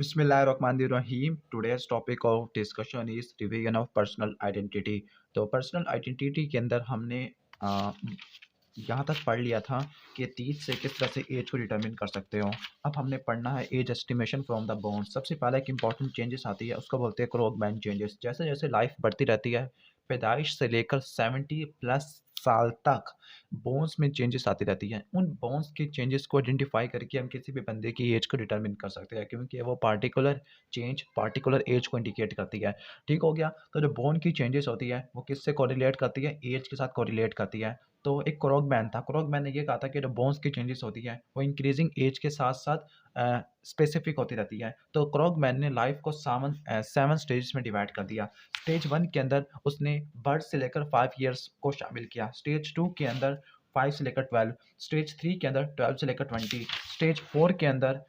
Bismillahirrahmanirrahim. Today's topic of discussion is revision of personal identity. तो personal identity के अंदर हमने अ, यहाँ तक पढ़ लिया था कि 30 से किस तरह से एज को डिटरमिन कर सकते हो। अब हमने पढ़ना है age estimation from the bone. सबसे पहला एक इंपॉर्टेंट चेंजेस आती है, उसको बोलते हैं क्रोगमैन चेंजेस। जैसे जैसे लाइफ बढ़ती रहती है, पैदाइश से लेकर 70 प्लस साल तक बोन्स में चेंजेस आती रहती हैं। उन बोन्स के चेंजेस को आइडेंटिफाई करके हम किसी भी बंदे की एज को डिटरमिन कर सकते हैं, क्योंकि वो पार्टिकुलर चेंज पार्टिकुलर एज को इंडिकेट करती है। ठीक हो गया। तो जो बोन की चेंजेस होती है वो किससे कोरिलेट करती है? एज के साथ कोरिलेट करती है। तो एक क्रोगमैन था, क्रोगमैन ने ये कहा था कि जो बोन्स की चेंजेस होती है वो इंक्रीजिंग एज के साथ साथ स्पेसिफिक होती रहती है। तो क्रोगमैन ने लाइफ को सेवन स्टेज में डिवाइड कर दिया। स्टेज 1 के अंदर उसने बर्थ से लेकर 5 इयर्स को शामिल किया। स्टेज 2 के अंदर 5 से लेकर 12, स्टेज 3 के अंदर 12 से लेकर 20, स्टेज 4 के अंदर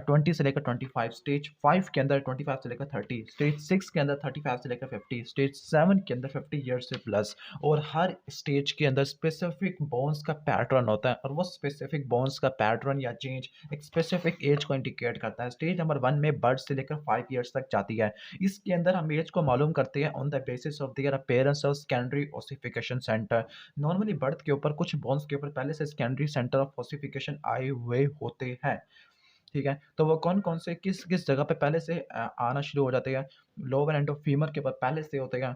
20 से लेकर 25, स्टेज 5 के अंदर 25 से लेकर 30, स्टेज 6 के अंदर 35 से लेकर 50, स्टेज 7 के अंदर 50 ईयर्स से प्लस। और हर स्टेज के अंदर स्पेसिफिक बोन्स का पैटर्न होता है, और वो स्पेसिफिक बोन्स का पैटर्न या चेंज एक स्पेसिफिक एज को इंडिकेट करता है। स्टेज नंबर 1 में बर्थ से लेकर 5 इयर्स तक जाती है। इसके अंदर हम एज को मालूम करते हैं on the basis of their appearance of secondary ossification centre. Normally birth के ऊपर कुछ बोन्स के ऊपर पहले से सेकेंडरी सेंटर ऑफ ओसिफिकेशन आए हुए होते हैं। ठीक है, तो वो कौन-कौन से किस-किस जगह पे पहले से आना शुरू हो जाते हैं? लोअर एंड ऑफ फीमर के ऊपर पहले से होते हैं,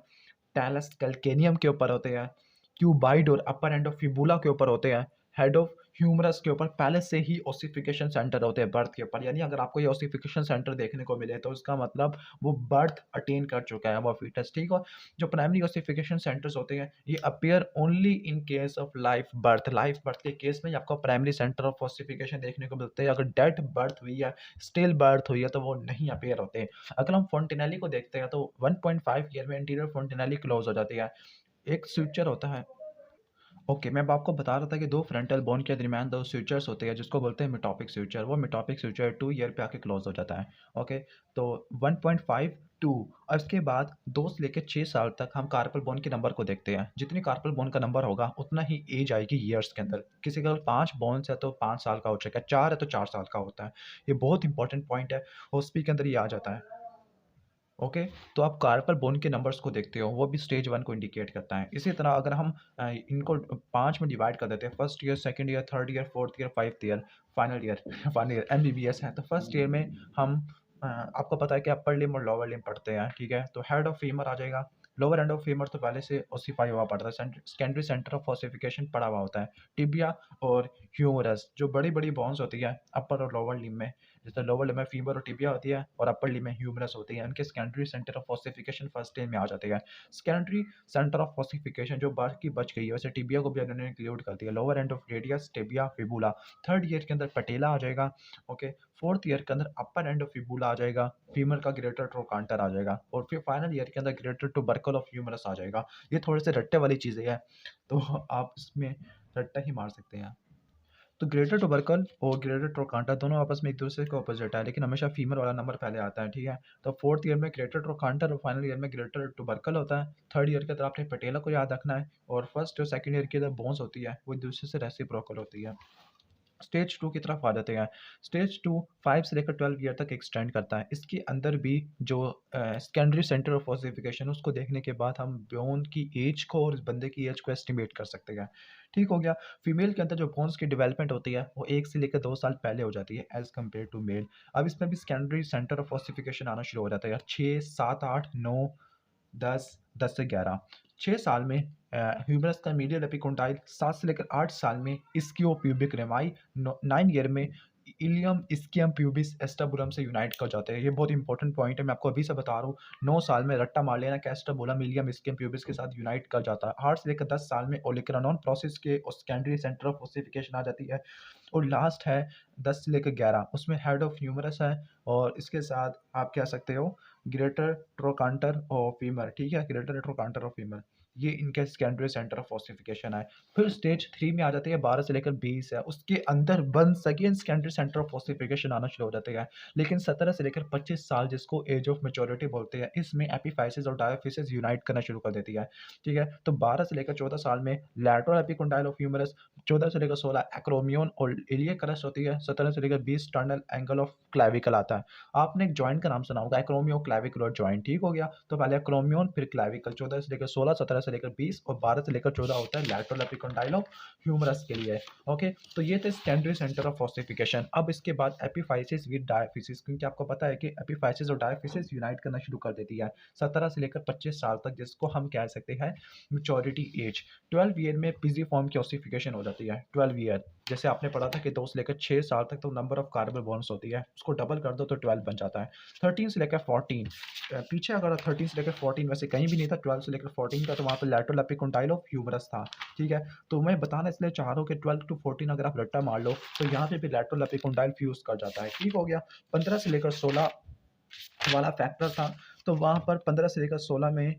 टैलस कैल्केनियम के ऊपर होते हैं, क्यूबाइड और अपर एंड ऑफ फिबुला के ऊपर होते हैं, हेड ऑफ ह्यूमरस के ऊपर पहले से ही ओसिफिकेशन सेंटर होते हैं बर्थ के ऊपर। यानी अगर आपको ये ओसिफिकेशन सेंटर देखने को मिले तो इसका मतलब वो बर्थ अटेन कर चुका है वो फीटस। ठीक हो? जो प्राइमरी ओसिफिकेशन सेंटर्स होते हैं ये appear only in case of life birth के केस में ही आपको प्राइमरी सेंटर ऑफ ओसिफिकेशन देखने को मिलते हैं। अगर डेड बर्थ हुई है, स्टिल बर्थ हुई है, तो वो नहीं अपीयर होते। अगर हम फोंटेनेली को देखते हैं तो 1.5 ईयर में इंटीरियर फोंटेनेली क्लोज हो जाती है। एक स्यूचर होता है। ओके, मैं अब आपको बता रहा था कि 2 फ्रंटल बोन के दरमियान 2 स्यूचर्स होते हैं जिसको बोलते हैं मेटोपिक स्यूचर। वो मेटोपिक स्यूचर 2 ईयर पे आके क्लोज हो जाता है। ओके, तो 1.5 2 और इसके बाद 2 से लेके 6 साल तक हम कार्पल बोन के नंबर को देखते हैं। जितनी कार्पल बोन का नंबर होगा उतना ही एज आएगी ईयर्स के अंदर। किसी का 5 बोन्स है तो 5 साल का हो चुका है, 4 है तो 4 साल का होता है। ये बहुत इंपॉर्टेंट पॉइंट है, ओस्पी के अंदर ये आ जाता है। ओके, तो आप कार्पल बोन के नंबर्स को देखते हो, वो भी स्टेज 1 को इंडिकेट करता है। इसी तरह अगर हम इनको 5 में डिवाइड कर देते हैं, first year, second year, third year, fourth year, fifth year, final year final year MBBS है। तो फर्स्ट ईयर में हम आपको पता है कि अपर लिम्ब और लोअर लिम्ब पढ़ते हैं, ठीक है? तो हेड ऑफ फीमर आ जाएगा। लोअर एंड ऑफ फीमर तो पहले से ओसिफाई हुआ पड़ता है, सेकेंडरी सेंटर ऑफ ओसिफिकेशन पड़ा हुआ होता है। टिबिया और ह्यूमरस जो बड़ी-बड़ी बोन्स होती है अपर और लोअर लिम्ब में, जैसे लोअर लिम्ब में फीमर और टिबिया होती है और अपर लिम्ब में ह्यूमरस होती है। उनके secondary centre of ossification first year में आ जाते हैं। सेकेंडरी सेंटर ऑफ ओसिफिकेशन जो बाकी बच गई है, वैसे टिबिया को भी उन्होंने इंक्लूड कर दिया। Lower end of radius, tibia, fibula. Third year के अंदर पटेला आ जाएगा। ओके, फोर्थ ईयर के अंदर अपर एंड ऑफ फिबुला आ जाएगा, फीमर का ग्रेटर ट्रोकांटर आ जाएगा, और फिर फाइनल ईयर के अंदर ग्रेटर टुबरकल ऑफ ह्यूमरस आ जाएगा। ये थोड़े से रट्टे वाली चीज़ें हैं, तो आप इसमें रट्टा ही मार सकते हैं। तो ग्रेटर टुबरकल और ग्रेटर ट्रोकांटा दोनों आपस में एक दूसरे के ऑपोजिट है, लेकिन हमेशा फीमेल वाला नंबर पहले आता है, ठीक है? तो फोर्थ ईयर में ग्रेटर ट्रोकांटा और फाइनल ईयर में ग्रेटर टुबरकल होता है। थर्ड ईयर के अंदर आपने पटेला को याद रखना है, और फर्स्ट और सेकंड ईयर के अंदर बोन्स होती है वो एक दूसरे से रेसिप्रोकल होती है। स्टेज 2 की तरफ आ जाते हैं। स्टेज 2 5 से लेकर 12 ईयर तक एक्सटेंड करता है। इसके अंदर भी जो सेकेंडरी सेंटर ऑफ ओसिफिकेशन उसको देखने के बाद हम बोन की एज को और इस बंदे की एज को एस्टिमेट कर सकते हैं। ठीक हो गया। फीमेल के अंदर जो बोन्स की डेवलपमेंट होती है वो 1 से लेकर 2 साल पहले हो जाती है एज़ कम्पेयर टू मेल। अब इसमें भी सेकेंडरी सेंटर ऑफ ओसिफिकेशन आना शुरू हो जाता है। 6, 7, 8, 9, 10, 10 से 11, 6 साल में ह्यूमरस का मीडियल एपिकोंडाइल, 7 से लेकर 8 साल में इस्कियो प्यूबिक रेमाई, 9 ईयर में इलियम इस्कियम प्यूबिस एस्टाबुलम से यूनाइट कर जाते हैं। ये बहुत इंपॉर्टेंट पॉइंट है, मैं आपको अभी से बता रहा हूँ। 9 साल में रट्टा मार लेना कि एस्टाबुलम इलियम इस्कियम प्यूबिस के साथ यूनाइट कर जाता है। 8 से लेकर 10 साल में ओलिक्रानॉन प्रोसेस के सेकेंडरी सेंटर ऑफ ओसिफिकेशन आ जाती है। और लास्ट है 10 से लेकर 11, उसमें हेड ऑफ ह्यूमरस है, और इसके साथ आप कह सकते हो ग्रेटर ट्रोकांटर और फीमर, ठीक है? ग्रेटर ट्रोकांटर और फीमर। ये इनका सेकेंडरी सेंटर ऑफ ऑसिफिकेशन है। फिर स्टेज 3 में आ जाती है 12 से लेकर 20 है, उसके अंदर once again secondary centre of ossification आना शुरू हो जाते हैं। लेकिन 17 से लेकर 25 साल जिसको एज ऑफ मैच्योरिटी बोलते हैं, इसमें एपिफाइसिस और डायफिसिस यूनाइट करना शुरू कर देती है। ठीक है, तो 12 से लेकर 14 साल में लैटरल एपिकोंडाइल ऑफ ह्यूमरस, 14 से लेकर 16 एक्रोमियन और इलियक क्रस्ट होती है, 17 से लेकर 20 टर्नल एंगल ऑफ क्लैविकल आता है। आपने एक जॉइंट का नाम सुना होगा, एक्रोमियो क्लैविकुलर जॉइंट। ठीक हो गया, तो पहले एक्रोमियन फिर क्लैविकल, 14 से लेकर 16, 17 से लेकर 20 और 12 से लेकर 14 होता है लैटरल एपिकोंडाइल ऑफ ह्यूमरस के लिए। ओके, तो ये थे सेकेंडरी सेंटर ऑफ ऑसिफिकेशन। अब इसके बाद एपिफाइसिस विद डायफिसिस, क्योंकि आपको पता है कि एपिफाइसिस और डायफिसिस यूनाइट करना शुरू कर देती है 17 से लेकर 25 साल तक, जिसको हम कह सकते हैं मैच्योरिटी एज। 12 ईयर में पिजिफॉर्म की ऑसिफिकेशन हो जाती है। 12 ईयर जैसे आपने पढ़ा था कि 2 से लेकर 6 साल तक तो नंबर ऑफ कार्बन बॉन्ड्स होती है, उसको डबल कर दो तो 12 बन जाता है। 13 से लेकर 14, पीछे अगर 13 से लेकर 14 वैसे कहीं भी नहीं था, 12 से लेकर 14 का तो वहाँ पे लैटरल एपिकोंडाइल ऑफ ह्यूमरस था। ठीक है, तो मैं बताना इसलिए चाह रहा हूँ कि 12 टू 14 अगर आप रट्टा मार लो तो यहाँ पे भी लैटरल एपिकोंडाइल फ्यूज कर जाता है। ठीक हो गया, 15 से लेकर 16 वाला फैक्टर था, तो वहाँ पर 15 से लेकर 16 में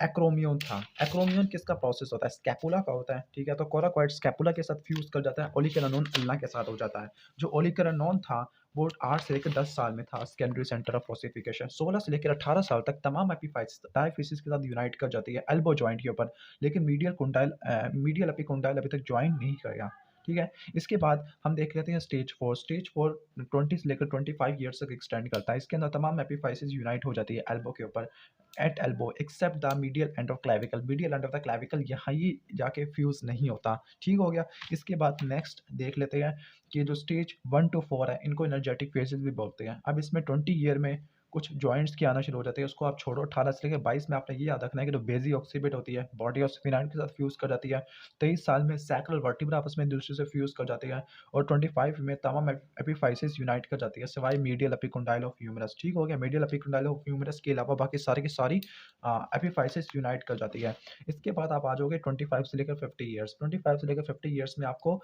एक्रोमियन था। एक्रोमियन किसका प्रोसेस होता है? स्कैपुला का होता है। ठीक है, तो कोराकोइड स्कैपुला के साथ फ्यूज कर जाता है, ओलिकेरानोन अल्ना के साथ हो जाता है। जो ओलिकेरानोन था वो 8 से लेकर 10 साल में था सेकेंडरी सेंटर ऑफ ऑसिफिकेशन। 16 से लेकर 18 साल तक तमाम एपिफाइट्स डायफिसिस के साथ यूनाइट कर जाती है एल्बो जॉइंट के ऊपर, लेकिन मीडियल एपिकोंडाइल अभी तक ज्वाइन नहीं करेगा। ठीक है, इसके बाद हम देख लेते हैं स्टेज 4। स्टेज 4 20 से लेकर 25 ईयर्स तक एक्सटेंड करता है। इसके अंदर तमाम एपिफाइसिस यूनाइट हो जाती है एल्बो के ऊपर at elbow except the medial end of clavicle. Medial end of the clavicle यहाँ ही जाके फ्यूज नहीं होता। ठीक हो गया, इसके बाद नेक्स्ट देख लेते हैं कि जो स्टेज 1 टू 4 है इनको एनर्जेटिक फेजेस भी बोलते हैं। अब इसमें 20 ईयर में कुछ जॉइंट्स की आना शुरू हो जाती है, उसको आप छोड़ो। 18 से लेकर 22 में आपने ये याद रखना है कि जो बेजी ऑक्सीबेट होती है बॉडी ऑफ स्पिनाइड के साथ फ्यूज कर जाती है। 23 साल में सैक्रल वर्टिब्रा आपस में एक दूसरे से फ्यूज कर जाती है, और 25 में तमाम एपिफाइसिस यूनाइट कर जाती है सिवाय मीडियल एपिकोंडाइल ऑफ ह्यूमरस। ठीक हो गया, मीडियल एपिकोंडाइल ऑफ ह्यूमरस के अलावा बाकी सारी की सारी एपिफाइसिस यूनाइट कर जाती है। इसके बाद आप आ जाओगे 25 से लेकर 50 ईयर्स। 25 से लेकर 50 ईयर्स में आपको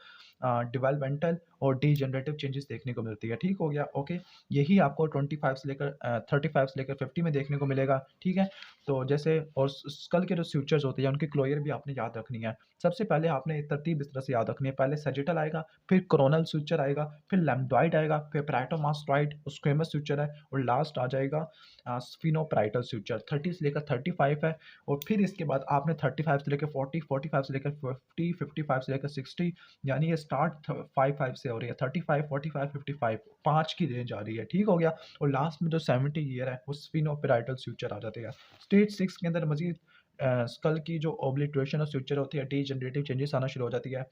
डेवलपमेंटल और डीजनरेटिव चेंजेस देखने को मिलती है। ठीक हो गया, ओके, यही आपको 25 से लेकर 35 से लेकर 50 में देखने को मिलेगा। ठीक है, तो जैसे और स्कल के जो सूचर्स होते हैं उनकी क्लोयर भी आपने याद रखनी है। सबसे पहले आपने एक तरतीब इस तरह से याद रखनी है, पहले सजिटल आएगा, फिर कोरोनल सूचर आएगा, फिर लैम्बडॉइड आएगा, फिर पैराटोमास्टॉइड स्क्वेमस सूचर है, और लास्ट आ जाएगा स्फिनोपराइटल सूचर। 30 से लेकर 35 है, और फिर इसके बाद आपने 35 से लेकर 40, 45 से लेकर 50, 55 से लेकर 60, यानी ये स्टार्ट 55 से हो रही है, 35, 45, 55, 5 की रेंज आ रही है। ठीक हो गया, और लास्ट में जो 70 ईयर है वो स्फिनोपराइटल सूचर आ जाते हैं। स्टेज 6 के अंदर मजीद स्कल की जो ओब्लिटरेशन और सूचर होती है, डीजनरेटिव चेंजेस आना शुरू हो जाती है,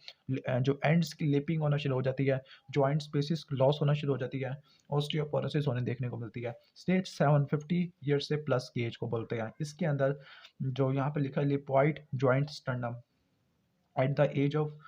जो एंड्स की लिपिंग होना शुरू हो जाती है, जॉइंट स्पेसिस लॉस होना शुरू हो जाती है, ऑस्टियोपोरोसिस होने देखने को मिलती है। स्टेज 7 50 ईयर से प्लस की एज को बोलते हैं। इसके अंदर जो यहाँ पे लिखा है lipoid joint sternum at the edge of,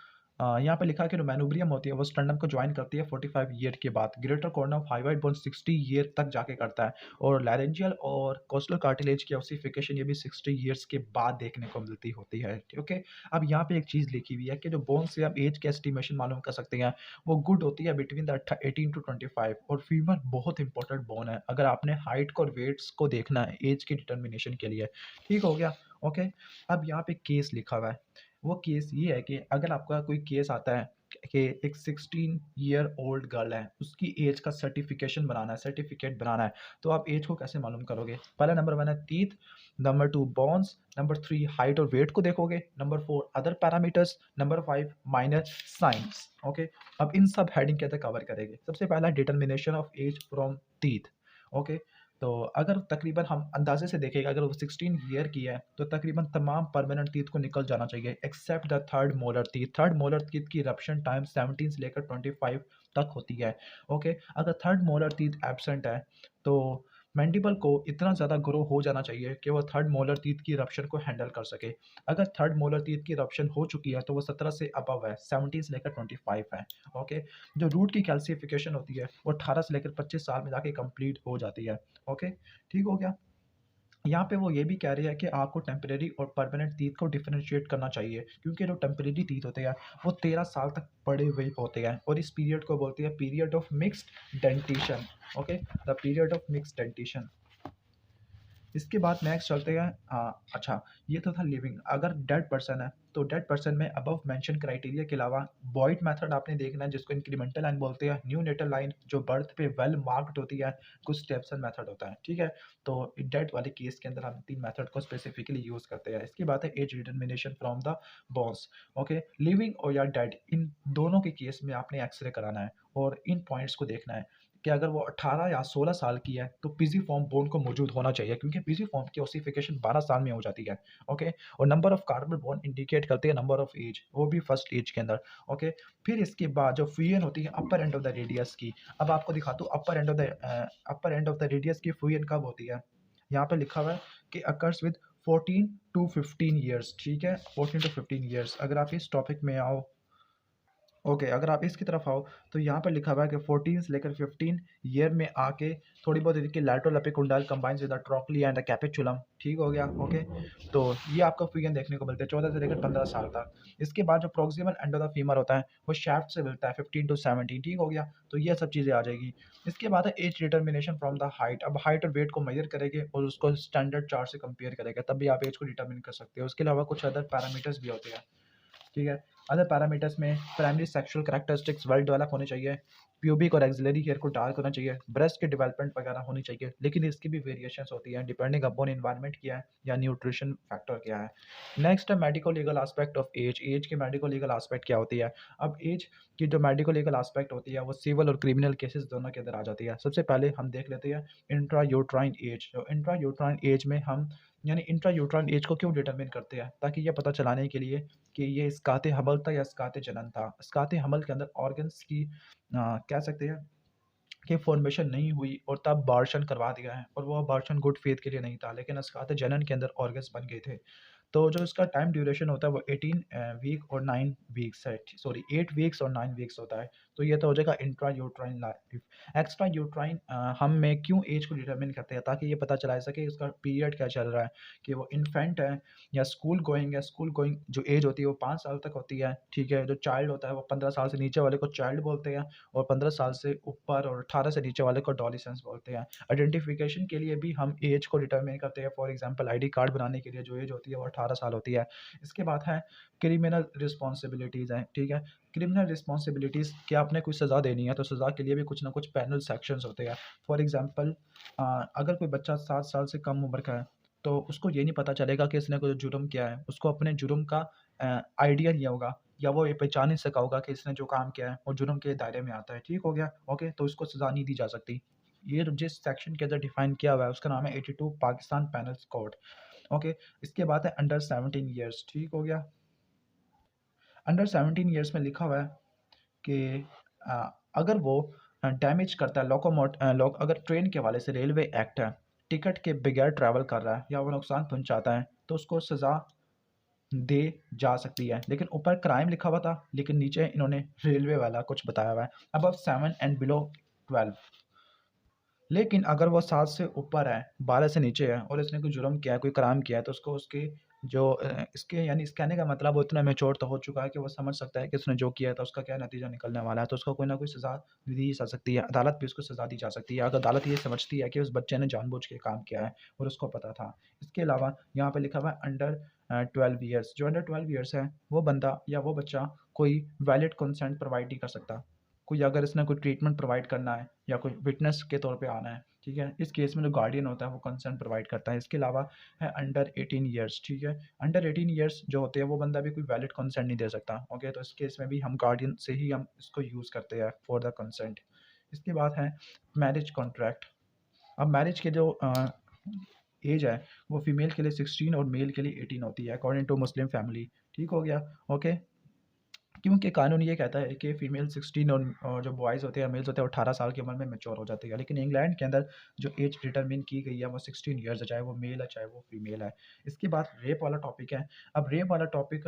यहाँ पे लिखा है कि जो मैनुब्रियम होती है वो स्टर्नम को ज्वाइन करती है 45 ईयर के बाद। Greater corn of hyoid bone 60 year तक जाके करता है, और लैरेंजियल और कोस्टल कार्टिलेज की ऑसिफिकेशन ये भी 60 ईयर्स के बाद देखने को मिलती होती है। ओके, अब यहाँ पे एक चीज़ लिखी हुई है कि जो बोन से आप एज के एस्टिमेशन मालूम कर सकते हैं वो गुड होती है बिटवीन द 18 टू 25, और फीमर बहुत इंपॉर्टेंट बोन है अगर आपने हाइट को और वेट्स को देखना है एज की डिटर्मिनेशन के लिए। ठीक हो गया, ओके। अब यहाँ पे केस लिखा हुआ है, वो केस ये है कि अगर आपका कोई केस आता है कि एक 16 ईयर ओल्ड गर्ल है, उसकी एज का सर्टिफिकेट बनाना है, तो आप एज को कैसे मालूम करोगे? पहला नंबर 1 है teeth, number 2 bones, number 3 height और वेट को देखोगे, number 4 other parameters, number 5 minor science. Okay, अब इन सब हेडिंग के अंदर कवर करेंगे। सबसे पहला determination of age from teeth. Okay, तो अगर तकरीबन हम अंदाजे से देखेंगे, अगर वो 16 ईयर की है तो तकरीबन तमाम परमानेंट टीथ को निकल जाना चाहिए except the third molar teeth. Third molar teeth की इरप्शन टाइम 17 से लेकर 25 तक होती है। ओके, अगर थर्ड मोलर टीथ एब्सेंट है तो मैंडिबल को इतना ज़्यादा ग्रो हो जाना चाहिए कि वो थर्ड मोलर टीथ की इरप्शन को हैंडल कर सके। अगर थर्ड मोलर टीथ की इरप्शन हो चुकी है तो वो 17 से अबव है, 17 से लेकर 25 है। ओके, जो रूट की कैल्सिफिकेशन होती है वो 18 से लेकर 25 साल में जाके कंप्लीट हो जाती है। ओके, ठीक हो गया। यहाँ पे वो ये भी कह रही है कि आपको टेम्परेरी और परमानेंट टीथ को डिफरेंशिएट करना चाहिए, क्योंकि जो टेम्परेरी टीथ होते हैं वो 13 साल तक पड़े हुए होते हैं, और इस पीरियड को बोलते हैं period of mixed dentition. Okay, the period of mixed dentition. इसके बाद नेक्स्ट चलते हैं अच्छा, ये तो था लिविंग। अगर डेड पर्सन है तो डेड पर्सन में अबव मेंशन क्राइटेरिया के अलावा बॉयड मेथड आपने देखना है, जिसको इंक्रीमेंटल लाइन बोलते हैं। न्यू नेटल लाइन जो बर्थ पे वेल मार्क्ड होती है, कुछ स्टेप्सन मेथड होता है, ठीक है। तो डेड वाले केस के अंदर हम 3 मेथड को स्पेसिफिकली यूज़ करते हैं। इसकी बात है age determination from the bones. Okay, living और या डेड, इन दोनों के केस में आपने एक्सरे कराना है और इन पॉइंट्स को देखना है कि अगर वो 18 या 16 साल की है तो पिज़िफॉर्म बोन को मौजूद होना चाहिए, क्योंकि पिज़िफॉर्म की ओसिफिकेशन 12 साल में हो जाती है। ओके, और number of carbon bone indicate करते हैं नंबर ऑफ एज, वो भी फर्स्ट एज के अंदर। ओके, फिर इसके बाद जो फ्यूजन होती है अपर एंड ऑफ द रेडियस की, अब आपको दिखाता हूँ अपर एंड ऑफ द रेडियस की फ्यूजन कब होती है। यहाँ पे लिखा हुआ है कि अकर्स विद 14 टू 15 ईयर्स, ठीक है, 14 टू 15 ईयर्स। अगर आप इस टॉपिक में आओ, ओके, अगर आप इसकी तरफ आओ तो यहाँ पर लिखा हुआ है कि 14 से लेकर 15 ईयर में आके थोड़ी बहुत इनकी lateral epicondyle combines with the trochlea and the capitulum, ठीक हो गया। ओके, तो ये आपको फिगर देखने को मिलते हैं 14 से लेकर 15 साल तक। इसके बाद जो proximal and of the femur होता है वो शाफ्ट से मिलता है 15 टू 17, ठीक हो गया। तो ये सब चीज़ें आ जाएगी। इसके बाद है age determination from the height. अब हाइट और वेट को मेजर करेंगे और उसको स्टैंडर्ड चार्ट से कंपेयर करेंगे, तब भी आप एज को डिटर्मिन कर सकते हो। उसके अलावा कुछ अदर पैरामीटर्स भी होते हैं, ठीक है। अदर पैरामीटर्स में primary sexual characteristics well develop होने चाहिए, प्यूबिक और एक्सिलरी हेयर को डार्क होना चाहिए, ब्रेस्ट की डेवलपमेंट वगैरह होनी चाहिए, लेकिन इसकी भी वेरिएशंस होती हैं डिपेंडिंग अपॉन एनवायरनमेंट क्या है या न्यूट्रिशन फैक्टर क्या है। नेक्स्ट है medico legal aspect of age. Age की मेडिको लीगल एस्पेक्ट क्या होती है। अब एज की जो मेडिको लीगल एस्पेक्ट होती है वो सिविल और क्रिमिनल केसेस दोनों के अंदर आ जाती है। सबसे पहले हम देख लेते हैं इंट्रा यूट्राइन एज। जो इंट्रा यूट्राइन एज में हम यानी इंट्रा यूट्राइन एज को क्यों डिटरमिन करते हैं, ताकि ये पता चलाने के लिए कि ये इसकाते हमल था या इसकाते जनन था। इसकाते हमल के अंदर ऑर्गन्स की कह सकते हैं कि फॉर्मेशन नहीं हुई और तब अबॉर्शन करवा दिया है, और वो अबॉर्शन गुड फेथ के लिए नहीं था, लेकिन इसकाते जनन के अंदर ऑर्गन्स बन गए थे। तो जो इसका टाइम ड्यूरेशन होता है वो 18 वीक और 9 वीक्स है, सॉरी 8 वीक्स और 9 वीक्स होता है। तो ये तो हो जाएगा intra uterine life. Extra uterine हम में क्यों एज को डिटरमिन करते हैं, ताकि ये पता चला सके इसका पीरियड क्या चल रहा है, कि वो इन्फेंट है या स्कूल गोइंग है। स्कूल गोइंग जो एज होती है वो 5 साल तक होती है, ठीक है। जो चाइल्ड होता है वो 15 साल से नीचे वाले को चाइल्ड बोलते हैं, और 15 साल से ऊपर और 18 से नीचे वाले को एडोलेसेंस बोलते हैं। आइडेंटिफिकेशन के लिए भी हम एज को डिटरमिन करते हैं। फॉर एग्जांपल आईडी कार्ड बनाने के लिए जो एज होती है वो 18 साल होती है। इसके बाद है क्रिमिनल रिस्पॉन्सिबिलिटीज़ हैं, ठीक है। क्रिमिनल रिस्पॉन्सिबिलिटीज़ कि आपने कोई सज़ा देनी है तो सज़ा के लिए भी कुछ ना कुछ पैनल सेक्शंस होते हैं। फॉर एग्जांपल अगर कोई बच्चा 7 साल से कम उम्र का है तो उसको ये नहीं पता चलेगा कि इसने कोई जुर्म किया है। उसको अपने जुर्म का आइडिया नहीं होगा, या वो ये पहचान नहीं सका होगा कि इसने जो काम किया है वो जुर्म के दायरे में आता है, ठीक हो गया। ओके, तो इसको सज़ा नहीं दी जा सकती। ये जिस सेक्शन के अंदर डिफाइन किया हुआ है उसका नाम है 82 पाकिस्तान पेनल कोड। ओके, इसके बाद है अंडर 17 ईयर्स, ठीक हो गया। अंडर 17 ईयर्स में लिखा हुआ है कि अगर वो डैमेज करता है अगर ट्रेन के हवाले से रेलवे एक्ट है, टिकट के बगैर ट्रैवल कर रहा है या वो नुकसान पहुंचाता है तो उसको सज़ा दे जा सकती है। लेकिन ऊपर क्राइम लिखा हुआ था, लेकिन नीचे इन्होंने रेलवे वाला कुछ बताया हुआ है, अबव 7 एंड बिलो 12। लेकिन अगर वो 7 से ऊपर है, 12 से नीचे है और इसने कोई जुर्म किया है, कोई क्राइम किया है, तो उसको उसकी जो इसके यानी इस कहने का मतलब वो इतना मैच्योर तो हो चुका है कि वो समझ सकता है कि उसने जो किया था उसका क्या नतीजा निकलने वाला है, तो उसको कोई ना कोई सज़ा दी जा सकती है। अदालत भी उसको सज़ा दी जा सकती है अगर अदालत ये समझती है कि उस बच्चे ने जानबूझ के काम किया है और उसको पता था। इसके अलावा यहाँ पे लिखा हुआ है अंडर 12 ईयर्स। जो अंडर 12 ईयर्स है वो बंदा या वो बच्चा कोई वैलिड कंसेंट प्रोवाइड नहीं कर सकता। कोई अगर इसने कोई ट्रीटमेंट प्रोवाइड करना है या कोई विटनेस के तौर पे आना है, ठीक है, इस केस में जो गार्डियन होता है वो कंसर्न प्रोवाइड करता है। इसके अलावा है अंडर 18 ईयर्स, ठीक है। अंडर 18 ईयर्स जो होते हैं वो बंदा भी कोई वैलिड कंसेंट नहीं दे सकता। ओके, तो इस केस में भी हम गार्डियन से ही हम इसको यूज़ करते हैं फॉर द कंसेंट। इसके बाद है मैरिज कॉन्ट्रैक्ट। अब मैरिज के जो एज है वो फीमेल के लिए 16 और मेल के लिए 18 होती है अकॉर्डिंग टू मुस्लिम फैमिली, ठीक हो गया। ओके, क्योंकि कानून ये कहता है कि फीमेल 16 और जो बॉयज़ होते हैं मेल्स होते हैं वो 18 साल की उम्र में मैच्योर हो जाती है। लेकिन इंग्लैंड के अंदर जो एज डिटरमिन की गई है वो 16 ईयर्स है, चाहे वो मेल है चाहे वो फीमेल है। इसके बाद रेप वाला टॉपिक है। अब रेप वाला टॉपिक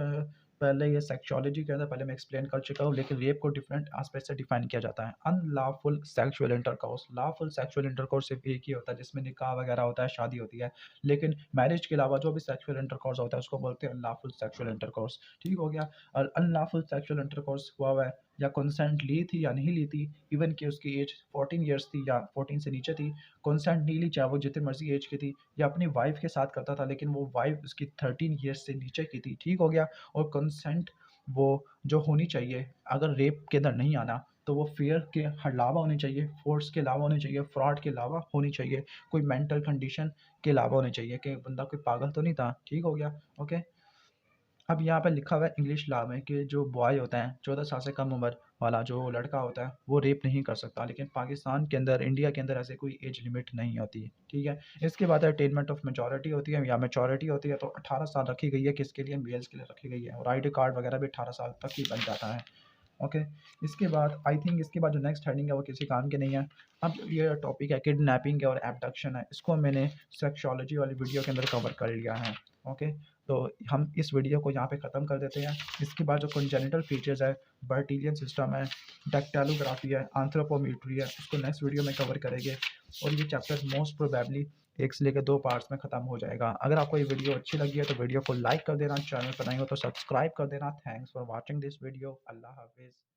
पहले ये सेक्सुअलॉजी के अंदर पहले मैं एक्सप्लेन कर चुका हूँ, लेकिन रेप को डिफरेंट एस्पेक्ट से डिफाइन किया जाता है। Unlawful sexual intercourse, lawful sexual intercourse सिर्फ एक ही होता है जिसमें निकाह वगैरह होता है, शादी होती है। लेकिन मैरिज के अलावा जो भी सेक्सुअल इंटरकोर्स होता है उसको बोलते हैं अनलॉफुल सेक्सुअल इंटरकोर्स, ठीक हो गया। और अनलॉफुल सेक्सुअल इंटरकोर्स हुआ हुआ है या कंसेंट ली थी या नहीं ली थी, इवन कि उसकी एज 14 ईयर्स थी या 14 से नीचे थी, कंसेंट नहीं ली, चाहे वो जितनी मर्जी एज की थी, या अपनी वाइफ के साथ करता था लेकिन वो वाइफ उसकी 13 ईयर्स से नीचे की थी, ठीक हो गया। और कंसेंट वो जो होनी चाहिए, अगर रेप के अंदर नहीं आना तो वो फेयर के अलावा होनी चाहिए, फोर्स के अलावा होनी चाहिए, फ्रॉड के अलावा होनी चाहिए, कोई मेंटल कंडीशन के अलावा होनी चाहिए कि बंदा कोई पागल तो नहीं था, ठीक हो गया। ओके। अब यहाँ पे लिखा हुआ है इंग्लिश लॉ में कि जो बॉय होता है 14 साल से कम उम्र वाला जो लड़का होता है वो रेप नहीं कर सकता, लेकिन पाकिस्तान के अंदर, इंडिया के अंदर ऐसे कोई एज लिमिट नहीं होती, ठीक है। इसके बाद अटेनमेंट ऑफ मेजॉरिटी होती है या मेचॉरिटी होती है, तो 18 साल रखी गई है, किसके लिए, मेल्स के लिए रखी गई है, और आई डी कार्ड वगैरह भी 18 साल तक ही बन जाता है। ओके। इसके बाद आई थिंक इसके बाद जो नेक्स्ट हेडिंग है वो किसी काम की नहीं है। अब ये टॉपिक है किडनैपिंग और एब्डक्शन है, इसको मैंने सेक्सोलॉजी वाली वीडियो के अंदर कवर कर लिया है। ओके। तो हम इस वीडियो को यहाँ पे ख़त्म कर देते हैं। इसके बाद जो कंजेनिटल फीचर्स है, बर्टीलियन सिस्टम है, डेक्टालोग्राफी है, एंथ्रोपोमेट्री है, उसको नेक्स्ट वीडियो में कवर करेंगे। और ये चैप्टर मोस्ट प्रोबेबली 1 से लेकर 2 पार्ट्स में ख़त्म हो जाएगा। अगर आपको ये वीडियो अच्छी लगी है तो वीडियो को लाइक कर देना, चैनल पर नए हो तो सब्सक्राइब कर देना। Thanks for watching this video. अल्लाह हाफिज़।